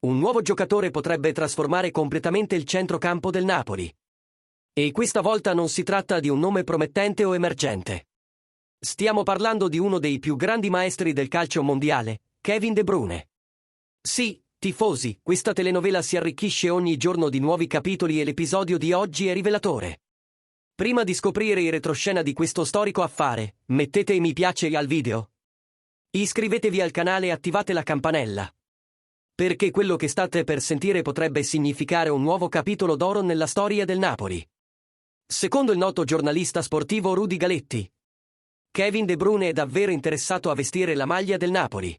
un nuovo giocatore potrebbe trasformare completamente il centrocampo del Napoli. E questa volta non si tratta di un nome promettente o emergente. Stiamo parlando di uno dei più grandi maestri del calcio mondiale, Kevin De Bruyne. Sì, tifosi, questa telenovela si arricchisce ogni giorno di nuovi capitoli e l'episodio di oggi è rivelatore. Prima di scoprire il retroscena di questo storico affare, mettete mi piace al video. Iscrivetevi al canale e attivate la campanella. Perché quello che state per sentire potrebbe significare un nuovo capitolo d'oro nella storia del Napoli. Secondo il noto giornalista sportivo Rudy Galetti, Kevin De Bruyne è davvero interessato a vestire la maglia del Napoli.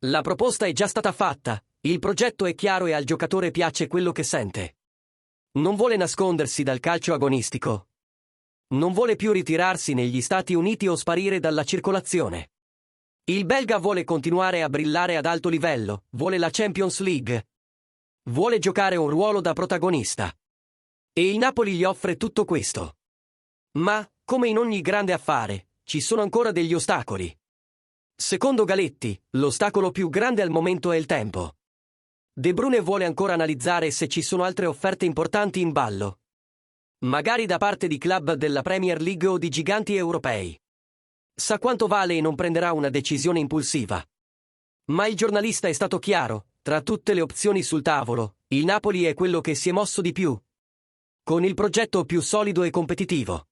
La proposta è già stata fatta, il progetto è chiaro e al giocatore piace quello che sente. Non vuole nascondersi dal calcio agonistico. Non vuole più ritirarsi negli Stati Uniti o sparire dalla circolazione. Il belga vuole continuare a brillare ad alto livello, vuole la Champions League. Vuole giocare un ruolo da protagonista. E il Napoli gli offre tutto questo. Ma, come in ogni grande affare, ci sono ancora degli ostacoli. Secondo Galetti, l'ostacolo più grande al momento è il tempo. De Bruyne vuole ancora analizzare se ci sono altre offerte importanti in ballo. Magari da parte di club della Premier League o di giganti europei. Sa quanto vale e non prenderà una decisione impulsiva. Ma il giornalista è stato chiaro, tra tutte le opzioni sul tavolo, il Napoli è quello che si è mosso di più. Con il progetto più solido e competitivo.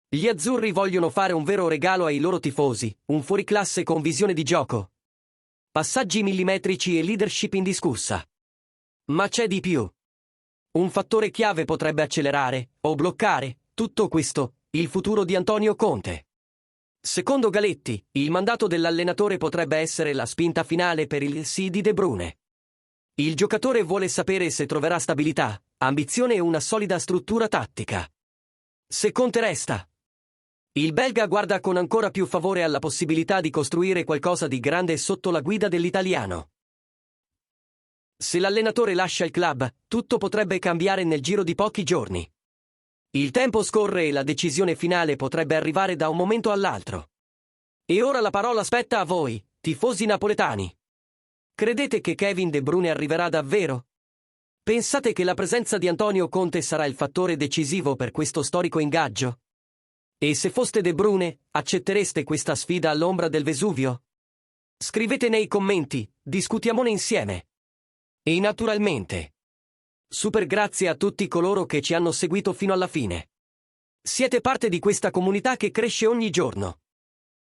Gli azzurri vogliono fare un vero regalo ai loro tifosi, un fuoriclasse con visione di gioco. Passaggi millimetrici e leadership indiscussa. Ma c'è di più. Un fattore chiave potrebbe accelerare, o bloccare, tutto questo, il futuro di Antonio Conte. Secondo Galetti, il mandato dell'allenatore potrebbe essere la spinta finale per il sì di De Bruyne. Il giocatore vuole sapere se troverà stabilità, ambizione e una solida struttura tattica. Se Conte resta, il belga guarda con ancora più favore alla possibilità di costruire qualcosa di grande sotto la guida dell'italiano. Se l'allenatore lascia il club, tutto potrebbe cambiare nel giro di pochi giorni. Il tempo scorre e la decisione finale potrebbe arrivare da un momento all'altro. E ora la parola spetta a voi, tifosi napoletani. Credete che Kevin De Bruyne arriverà davvero? Pensate che la presenza di Antonio Conte sarà il fattore decisivo per questo storico ingaggio? E se foste De Bruyne, accettereste questa sfida all'ombra del Vesuvio? Scrivete nei commenti, discutiamone insieme. E naturalmente, super grazie a tutti coloro che ci hanno seguito fino alla fine. Siete parte di questa comunità che cresce ogni giorno.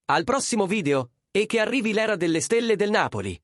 Al prossimo video, e che arrivi l'era delle stelle del Napoli.